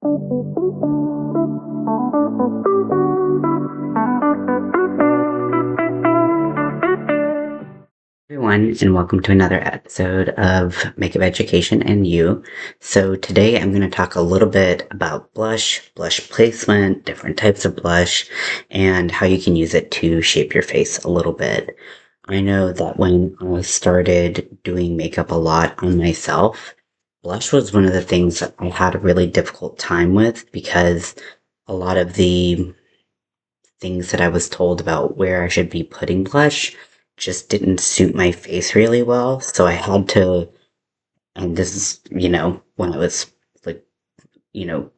Everyone, and welcome to another episode of Makeup Education and You. So today I'm going to talk a little bit about blush placement, different types of blush, and how you can use it to shape your face a little bit. I know that when I started doing makeup a lot on myself, blush was one of the things that I had a really difficult time with because a lot of the things that I was told about where I should be putting blush just didn't suit my face really well. So I had to, and this is, when I was like, you know,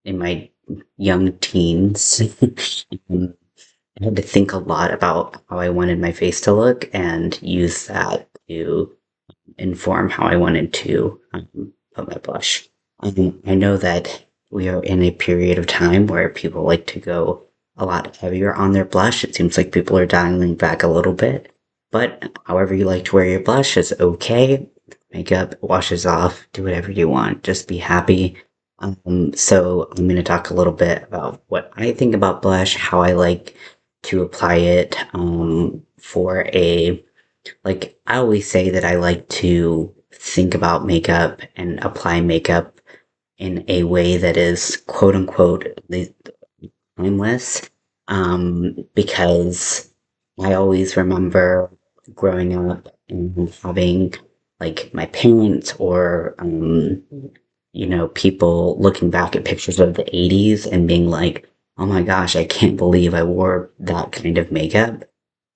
in my young teens, um, I had to think a lot about how I wanted my face to look and use that to inform how I wanted to put my blush. I know that we are in a period of time where people like to go a lot heavier on their blush. It seems like people are dialing back a little bit. But however you like to wear your blush is okay. Makeup washes off. Do whatever you want. Just be happy. So I'm going to talk a little bit about what I think about blush, how I like to apply it for a like, I always say that I like to think about makeup and apply makeup in a way that is quote unquote timeless. Because I always remember growing up and having like my parents or, people looking back at pictures of the 80s and being like, oh my gosh, I can't believe I wore that kind of makeup.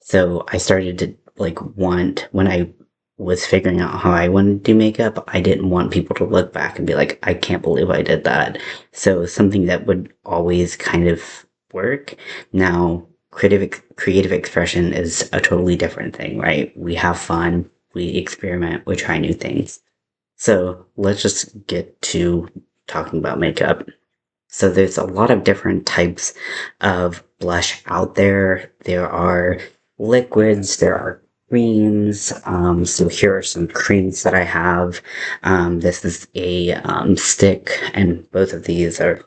So I started to when I was figuring out how I wanted to do makeup, I didn't want people to look back and be like, I can't believe I did that. So something that would always kind of work. Now, creative expression is a totally different thing, right? We have fun, we experiment, we try new things. So let's just get to talking about makeup. So there's a lot of different types of blush out there. There are liquids, there are creams. So here are some creams that I have. This is a stick, and both of these are,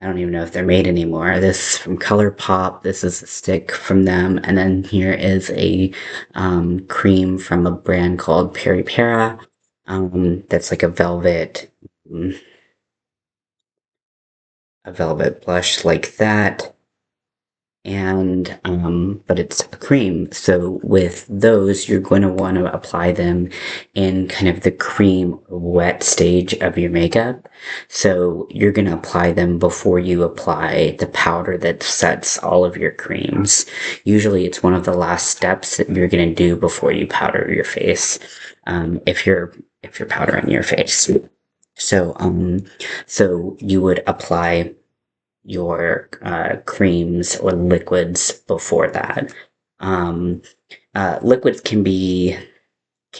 I don't even know if they're made anymore. This is from ColourPop. This is a stick from them. And then here is a cream from a brand called Peri Para. That's like um, a velvet blush like that. And but it's a cream, so with those you're going to want to apply them in kind of the cream wet stage of your makeup. So you're going to apply them before you apply the powder that sets all of your creams. Usually it's one of the last steps that you're going to do before you powder your face, if you're powdering your face. So you would apply your creams or liquids before that. Um, Liquids can be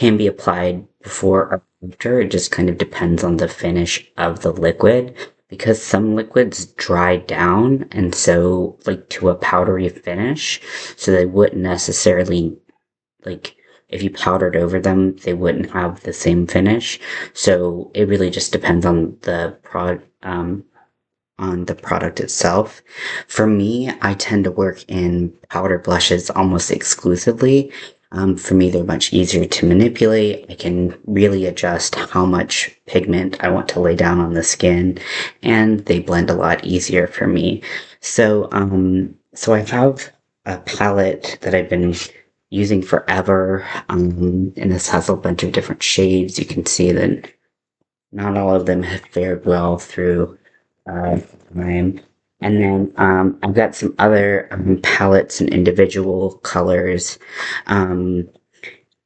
applied before or after. It just kind of depends on the finish of the liquid because some liquids dry down and so like to a powdery finish, so they wouldn't necessarily like if you powdered over them, they wouldn't have the same finish. So it really just depends on the product itself. For me, I tend to work in powder blushes almost exclusively. For me, they're much easier to manipulate. I can really adjust how much pigment I want to lay down on the skin, and they blend a lot easier for me. So I have a palette that I've been using forever, and this has a bunch of different shades. You can see that not all of them have fared well through uh, time. And then I've got some other palettes and individual colors. Um,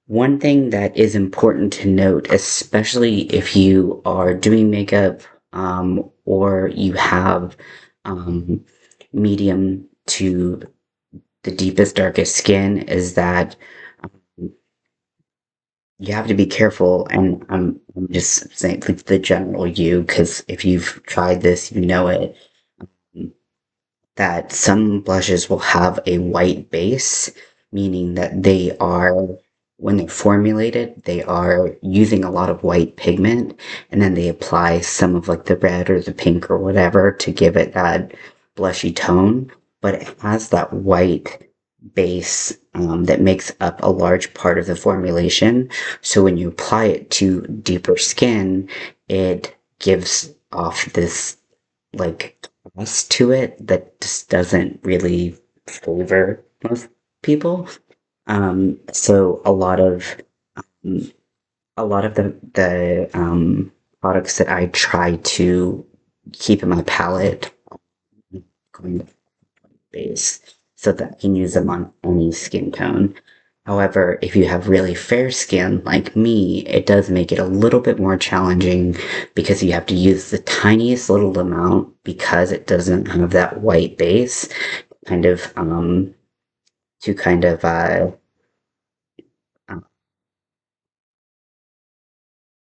One thing that is important to note, especially if you are doing makeup or you have um, medium to the deepest, darkest skin, is that you have to be careful. And I'm just saying, like the general you, because if you've tried this, you know it, that some blushes will have a white base, meaning that they are when they're formulated, they are using a lot of white pigment, and then they apply some of like the red or the pink or whatever to give it that blushy tone. But it has that white base that makes up a large part of the formulation. So when you apply it to deeper skin, it gives off this like taste to it that just doesn't really favor most people. So um, a lot of the products that I try to keep in my palette going base so that I can use them on any skin tone. However, if you have really fair skin like me, it does make it a little bit more challenging because you have to use the tiniest little amount because it doesn't have that white base kind of to kind of uh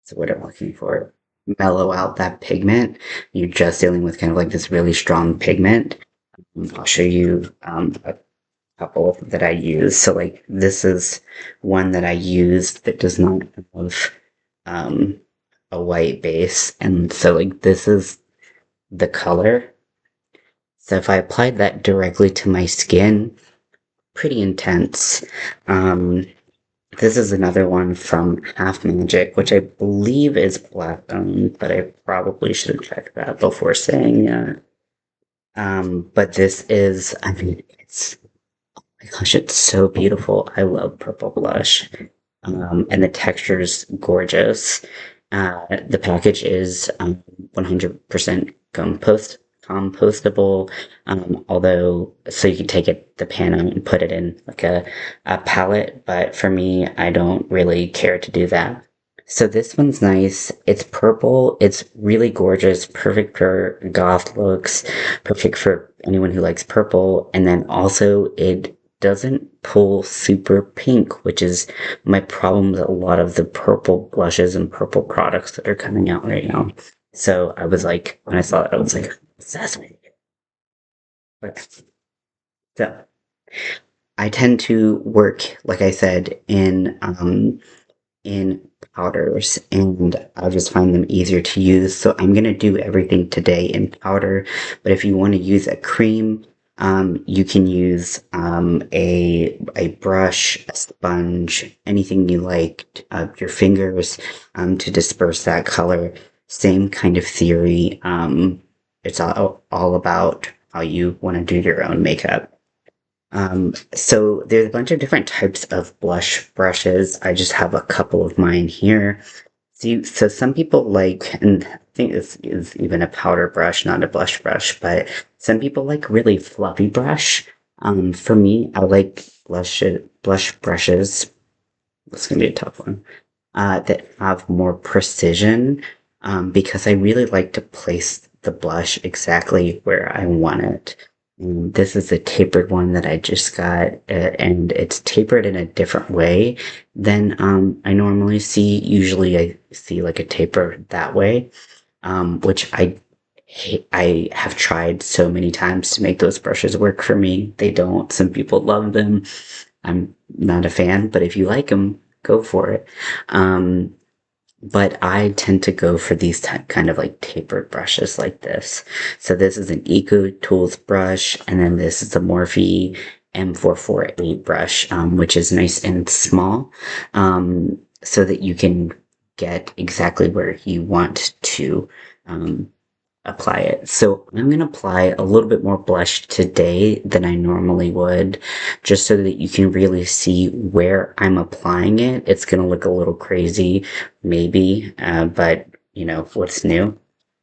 so what I'm looking for, mellow out that pigment. You're just dealing with kind of like this really strong pigment. I'll show you a couple that I use. So like this is one that I use that does not have um, a white base, and so like this is the color. So if I applied that directly to my skin, pretty intense. Um, this is another one from Half Magic, which I believe is black owned, but I probably should have checked that before saying yeah. But this is, I mean, it's my gosh, it's so beautiful. I love purple blush. And the texture is gorgeous. The package is 100% compostable, although, so you can take it, the pan out and put it in like a palette, but for me, I don't really care to do that. So this one's nice. It's purple. It's really gorgeous. Perfect for goth looks. Perfect for anyone who likes purple. And then also it doesn't pull super pink, which is my problem with a lot of the purple blushes and purple products that are coming out right now. So I was like, when I saw it, I was like, obsessed with it. Okay. So I tend to work, like I said, in powders, and I just find them easier to use. So I'm gonna do everything today in powder, but if you want to use a cream, you can use a brush, a sponge, anything you like, your fingers, to disperse that color. Same kind of theory. It's all about how you want to do your own makeup. So there's a bunch of different types of blush brushes. I just have a couple of mine here. So some people like, and I think this is even a powder brush, not a blush brush, but some people like really fluffy brush. For me, I like blush brushes. This is gonna be a tough one. That have more precision, because I really like to place the blush exactly where I want it. This is a tapered one that I just got, and it's tapered in a different way than I normally see. Usually, I see like a taper that way, which I have tried so many times to make those brushes work for me. They don't. Some people love them. I'm not a fan, but if you like them, go for it. Um, but I tend to go for these kind of like tapered brushes like this. So this is an Eco Tools brush, and then this is the Morphe M448 brush, which is nice and small, so that you can get exactly where you want to um, apply it. So I'm going to apply a little bit more blush today than I normally would, just so that you can really see where I'm applying it. It's going to look a little crazy, maybe, but you know, what's new?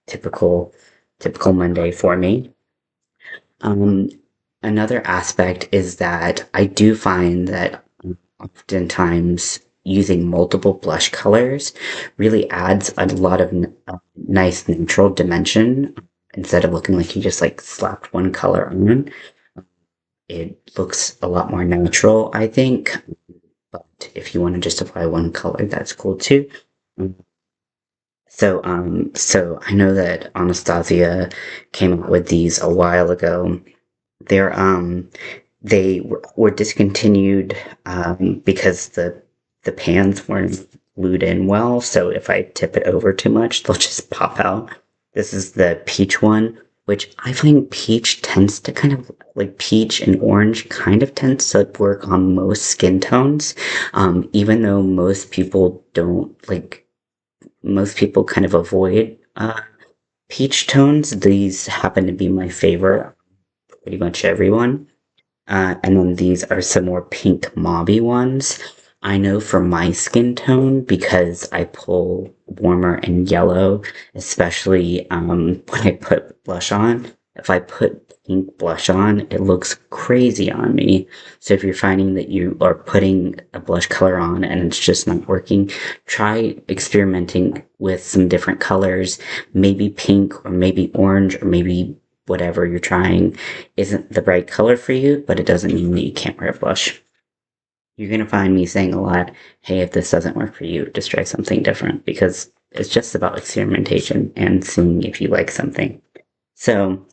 Typical, typical Monday for me. Um, Another aspect is that I do find that oftentimes using multiple blush colors really adds a lot of nice neutral dimension. Instead of looking like you just like slapped one color on, it looks a lot more natural, I think. But if you want to just apply one color, that's cool too. So I know that Anastasia came out with these a while ago. They're were discontinued because the the pans weren't glued in well, so if I tip it over too much, they'll just pop out. This is the peach one, which I find peach tends to kind of like peach and orange kind of tends to work on most skin tones, even though most people don't like, most people kind of avoid peach tones. These happen to be my favorite, pretty much everyone. And then these are some more pink mauby ones. I know for my skin tone, because I pull warmer and yellow, especially when I put blush on. If I put pink blush on, it looks crazy on me. So if you're finding that you are putting a blush color on and it's just not working, try experimenting with some different colors, maybe pink or maybe orange or maybe whatever you're trying isn't the right color for you, but it doesn't mean that you can't wear a blush. You're going to find me saying a lot, hey, if this doesn't work for you, just try something different, because it's just about experimentation and seeing if you like something. So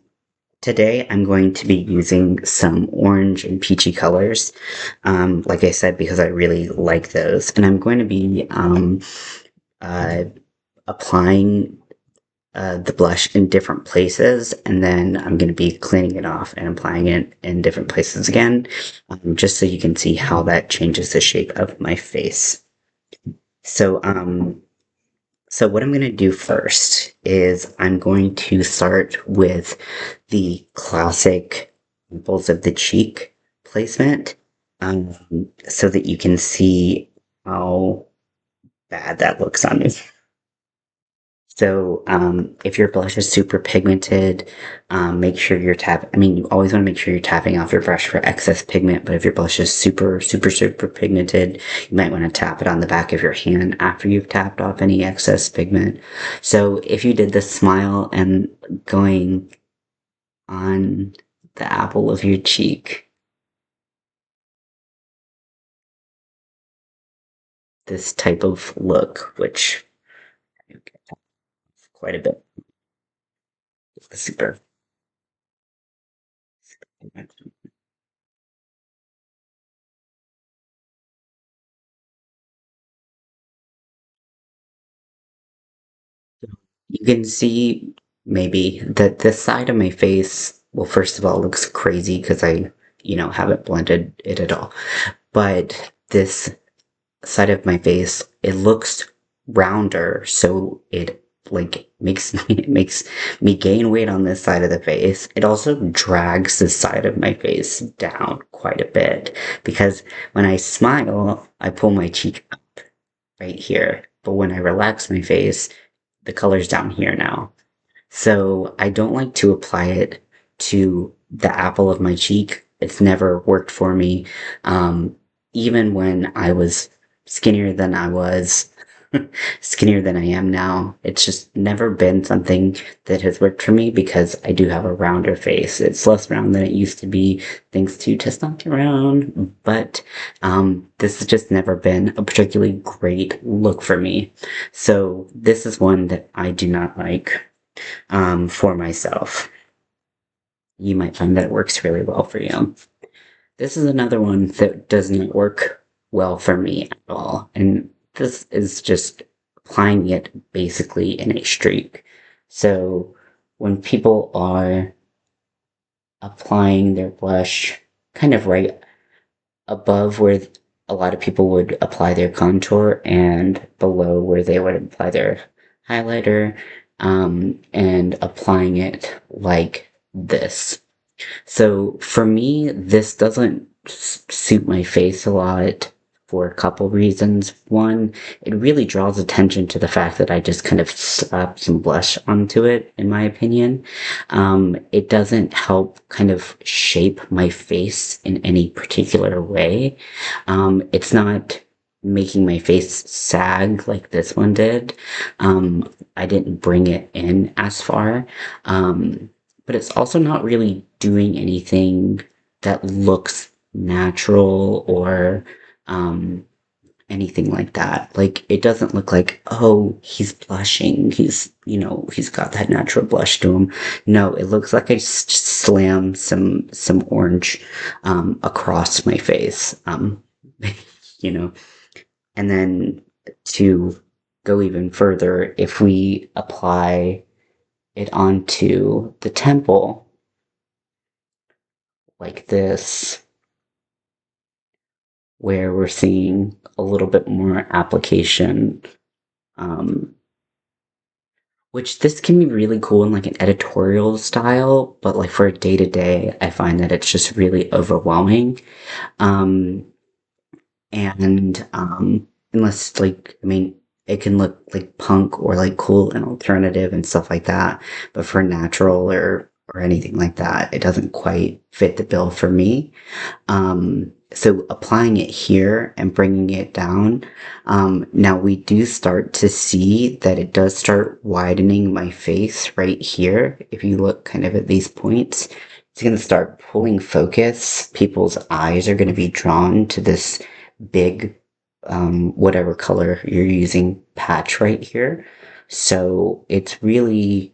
today I'm going to be using some orange and peachy colors, like I said, because I really like those. And I'm going to be uh, applying the blush in different places, and then I'm going to be cleaning it off and applying it in different places again, just so you can see how that changes the shape of my face. So, so what I'm going to do first is I'm going to start with the classic dimples of the cheek placement, so that you can see how bad that looks on me. So, if your blush is super pigmented, make sure you're I mean, you always want to make sure you're tapping off your brush for excess pigment, but if your blush is super, super, super pigmented, you might want to tap it on the back of your hand after you've tapped off any excess pigment. So, if you did the smile and going on the apple of your cheek, this type of look, which quite a bit, super. You can see maybe that this side of my face, well, first of all, looks crazy because I haven't blended it at all. But this side of my face, it looks rounder, so it like makes me gain weight on this side of the face. It also drags this side of my face down quite a bit because when I smile, I pull my cheek up right here. But when I relax my face, the color's down here now. So I don't like to apply it to the apple of my cheek. It's never worked for me. Um, Even when I was skinnier than I was, skinnier than I am now, it's just never been something that has worked for me because I do have a rounder face. It's less round than it used to be, thanks to testosterone, but this has just never been a particularly great look for me. So this is one that I do not like for myself. You might find that it works really well for you. This is another one that doesn't work well for me at all, and this is just applying it basically in a streak. So when people are applying their blush kind of right above where a lot of people would apply their contour and below where they would apply their highlighter, and applying it like this. So for me, this doesn't suit my face a lot for a couple reasons. One, it really draws attention to the fact that I just kind of slapped some blush onto it, in my opinion. It doesn't help kind of shape my face in any particular way. It's not making my face sag like this one did. I didn't bring it in as far. But it's also not really doing anything that looks natural or anything like that. Like, it doesn't look like, oh, he's blushing. He's got that natural blush to him. No, it looks like I just slammed some orange across my face. You know, And then to go even further, if we apply it onto the temple like this, where we're seeing a little bit more application, um, which this can be really cool in like an editorial style, but like for a day to day, I find that it's just really overwhelming. Um, and unless like, I mean, it can look like punk or like cool and alternative and stuff like that, but for natural or anything like that, it doesn't quite fit the bill for me. So applying it here and bringing it down, now we do start to see that it does start widening my face right here. If you look kind of at these points, it's going to start pulling focus. People's eyes are going to be drawn to this big, whatever color you're using patch right here. So it's really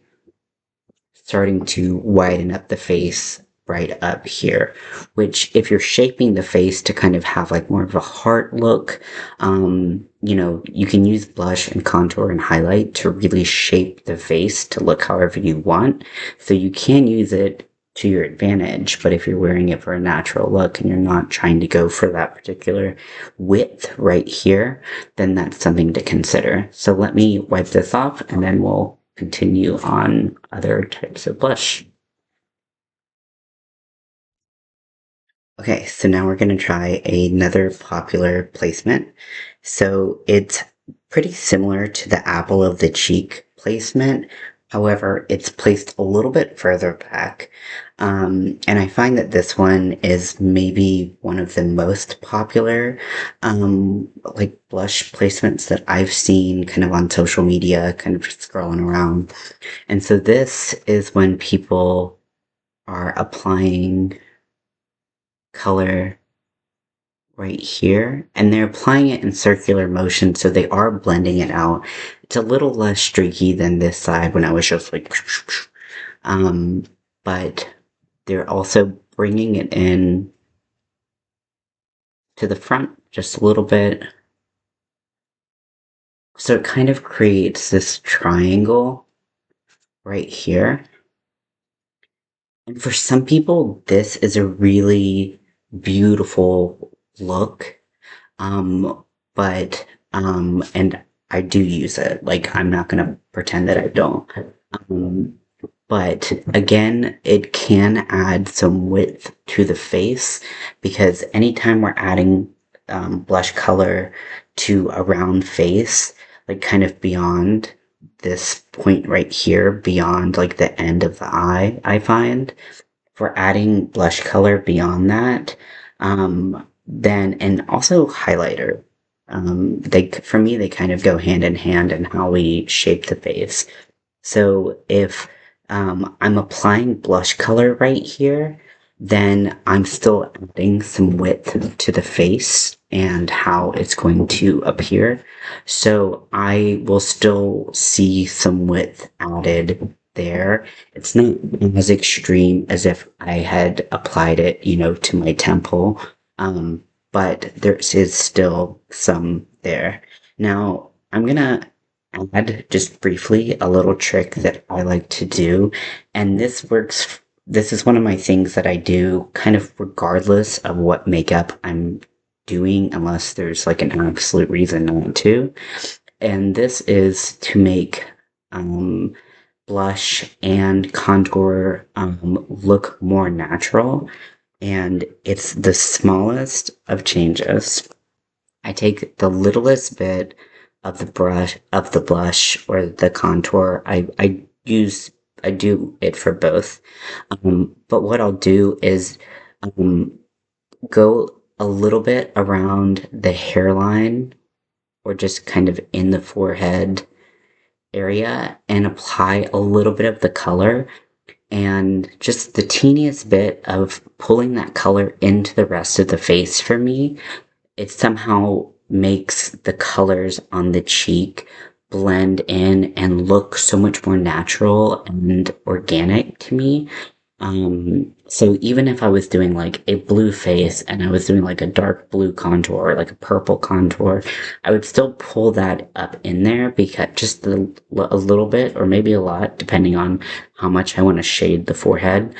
starting to widen up the face right up here, which if you're shaping the face to kind of have like more of a heart look, you can use blush and contour and highlight to really shape the face to look however you want. So you can use it to your advantage, but if you're wearing it for a natural look and you're not trying to go for that particular width right here, then that's something to consider. So let me wipe this off and then we'll continue on other types of blush. Okay, so now we're going to try another popular placement. So it's pretty similar to the apple of the cheek placement. However, it's placed a little bit further back. And I find that this one is maybe one of the most popular, like blush placements that I've seen kind of on social media, kind of scrolling around. And so this is when people are applying color right here, and they're applying it in circular motion, so they are blending it out. It's a little less streaky than this side when I was just like, but they're also bringing it in to the front just a little bit. So it kind of creates this triangle right here. And for some people, this is a really beautiful look. And I do use it. Like, I'm not gonna pretend that I don't. Um, but again, it can add some width to the face because anytime we're adding blush color to a round face, like kind of beyond this point right here, beyond like the end of the eye, I find if we're adding blush color beyond that, then, and also highlighter. For me, they kind of go hand in hand in how we shape the face. So if I'm applying blush color right here, then I'm still adding some width to the face and how it's going to appear. So I will still see some width added there. It's not as extreme as if I had applied it, to my temple. But there is still some there. Now, I'm gonna add just briefly a little trick that I like to do, and this works. This is one of my things that I do kind of regardless of what makeup I'm doing, unless there's like an absolute reason not to. And this is to make blush and contour look more natural. And it's the smallest of changes. I take the littlest bit of the blush or the contour. I do it for both. But what I'll do is go a little bit around the hairline or just kind of in the forehead area and apply a little bit of the color and just the teeniest bit of pulling that color into the rest of the face for me. It somehow makes the colors on the cheek blend in and look so much more natural and organic to me. So even if I was doing like a blue face and I was doing like a dark blue contour or like a purple contour, I would still pull that up in there because just a little bit or maybe a lot, depending on how much I want to shade the forehead.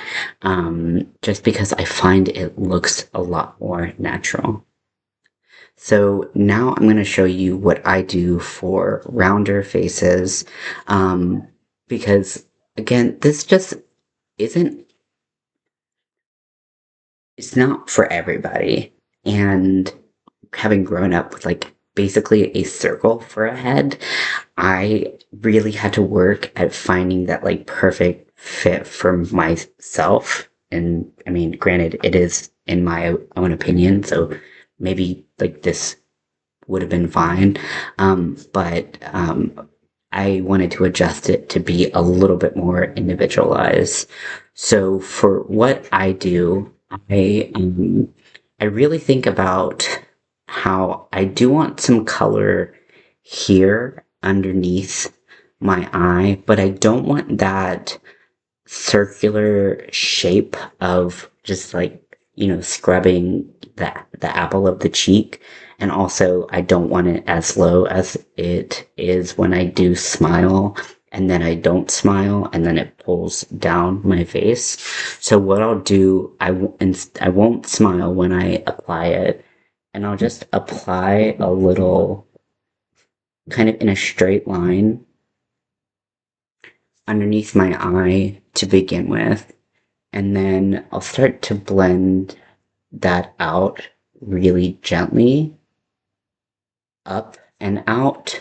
Just because I find it looks a lot more natural. So now I'm going to show you what I do for rounder faces. Um, because again, this just isn't, it's not for everybody. And having grown up with like basically a circle for a head, I really had to work at finding that like perfect fit for myself. And I mean, granted, it is in my own opinion, so maybe like this would have been fine. But I wanted to adjust it to be a little bit more individualized. So for what I do, I really think about how I do want some color here underneath my eye, but I don't want that circular shape of just like, scrubbing the apple of the cheek. And also, I don't want it as low as it is when I do smile and then I don't smile and then it pulls down my face. So what I'll do, I won't smile when I apply it, and I'll just apply a little kind of in a straight line underneath my eye to begin with. And then I'll start to blend that out really gently, up and out.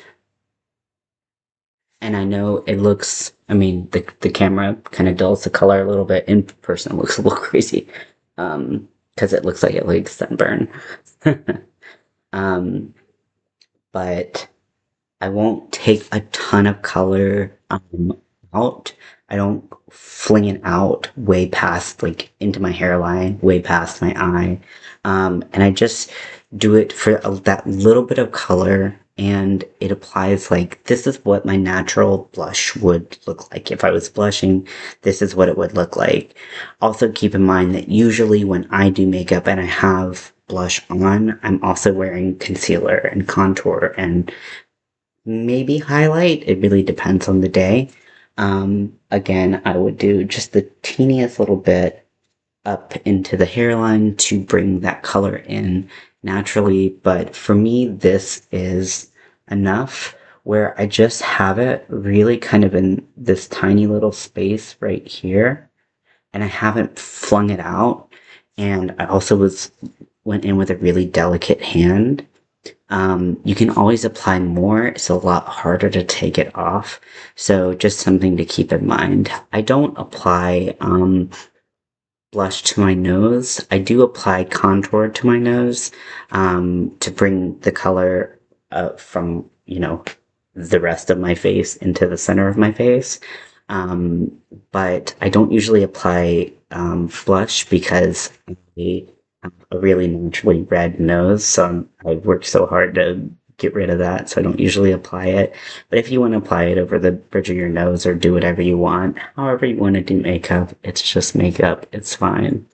And I know it looks, I mean, the camera kind of dulls the color a little bit. In person, it looks a little crazy. Because it looks like it like sunburn. um, but I won't take a ton of color out. I don't fling it out way past, like, into my hairline, way past my eye. And I just do it for that little bit of color, and it applies like this is what my natural blush would look like. If I was blushing, this is what it would look like. Also, keep in mind that usually when I do makeup and I have blush on, I'm also wearing concealer and contour and maybe highlight. It really depends on the day. Again, I would do just the teeniest little bit up into the hairline to bring that color in naturally. But for me, this is enough where I just have it really kind of in this tiny little space right here. And I haven't flung it out. And I also went in with a really delicate hand. You can always apply more. It's a lot harder to take it off. So just something to keep in mind. I don't apply blush to my nose. I do apply contour to my nose to bring the color from, the rest of my face into the center of my face. Um, but I don't usually apply blush because I have a really naturally red nose, so I work so hard to get rid of that, so I don't usually apply it. But if you want to apply it over the bridge of your nose or do whatever you want, however you want to do makeup, it's just makeup, it's fine.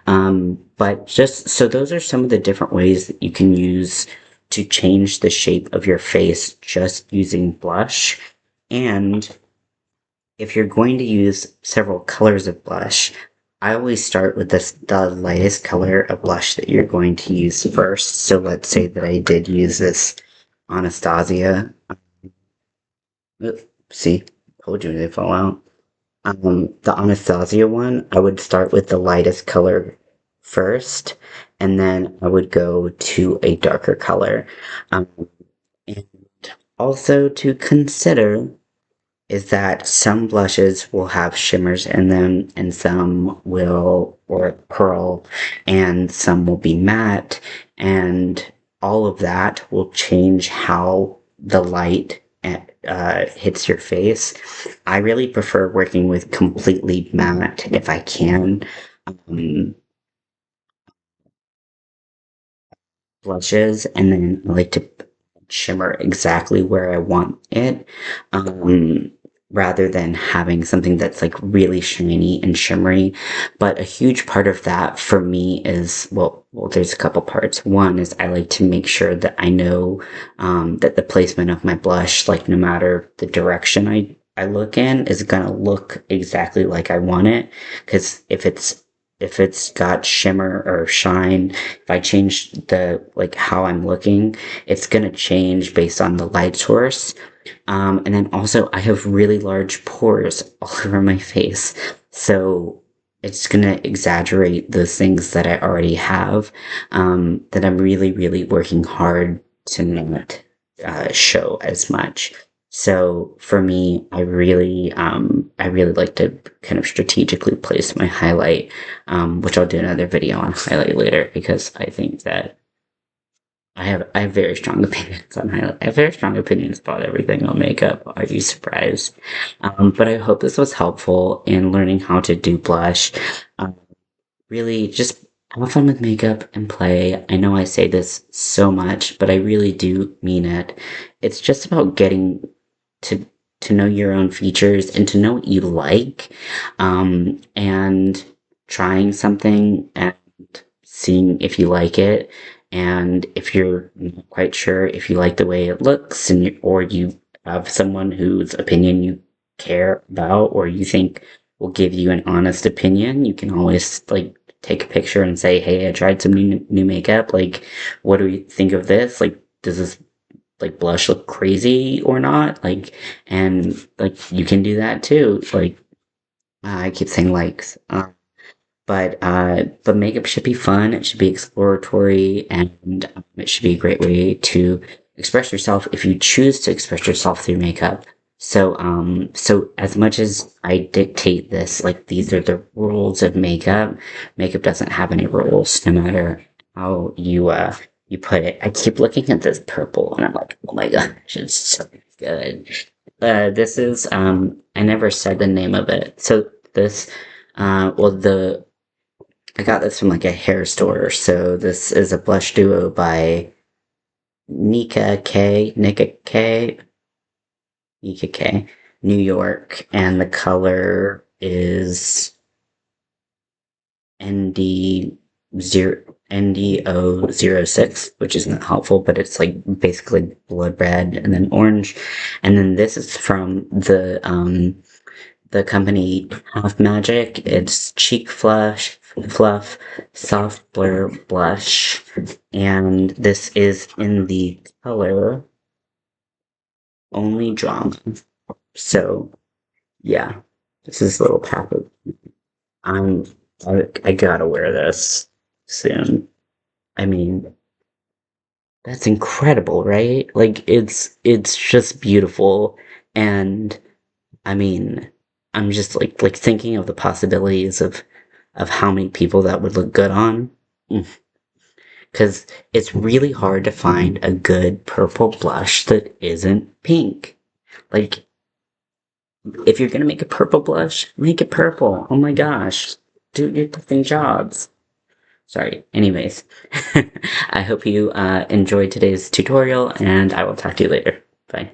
But just so those are some of the different ways that you can use to change the shape of your face just using blush. And if you're going to use several colors of blush, I always start with the lightest color of blush that you're going to use first. So let's say that I did use this Anastasia. See, told you they fall out. The Anastasia one, I would start with the lightest color first, and then I would go to a darker color. Um, and also to consider is that some blushes will have shimmers in them, and some will, or pearl, and some will be matte, and all of that will change how the light hits your face. I really prefer working with completely matte if I can. Um, Blushes, and then I like to shimmer exactly where I want it. Um, rather than having something that's like really shiny and shimmery. But a huge part of that for me is, well, there's a couple parts. One is I like to make sure that I know that the placement of my blush, like no matter the direction I look in, is gonna look exactly like I want it. Because if it's got shimmer or shine, if I change the like how I'm looking, it's gonna change based on the light source. And then also, I have really large pores all over my face. So it's going to exaggerate those things that I already have, that I'm really, really working hard to not show as much. So for me, I really like to kind of strategically place my highlight, which I'll do another video on highlight later because I think that I have very strong opinions on highlight. I have very strong opinions about everything on makeup. Are you surprised? But I hope this was helpful in learning how to do blush. Um, Really, just have fun with makeup and play. I know I say this so much, but I really do mean it. It's just about getting to to know your own features and to know what you like, and trying something and seeing if you like it. And if you're not quite sure if you like the way it looks, or you have someone whose opinion you care about or you think will give you an honest opinion, you can always like take a picture and say, "Hey, I tried some new makeup. Like, what do you think of this? Like, does this like blush look crazy or not?" Like, and like you can do that too. Like, I keep saying likes. But makeup should be fun. It should be exploratory, and it should be a great way to express yourself if you choose to express yourself through makeup. So as much as I dictate this, like these are the rules of makeup, makeup doesn't have any rules, no matter how you put it. I keep looking at this purple, and I'm like, oh my gosh, it's so good. This is I never said the name of it. So this, well, the I got this from like a hair store. So this is a blush duo by Nika K, New York, and the color is ND ND006, which isn't helpful, but it's like basically blood red and then orange. And then this is from the company Half Magic. It's Cheek Fluff Soft Blur Blush, and this is in the color Only Drama. So yeah, this is a little packet. I'm I gotta wear this soon. I mean, that's incredible, right? Like it's just beautiful, and I mean, I'm just like thinking of the possibilities of how many people that would look good on. Because it's really hard to find a good purple blush that isn't pink. Like, if you're gonna make a purple blush, make it purple. Oh my gosh. Do your different jobs. Sorry. Anyways, I hope you enjoyed today's tutorial, and I will talk to you later. Bye.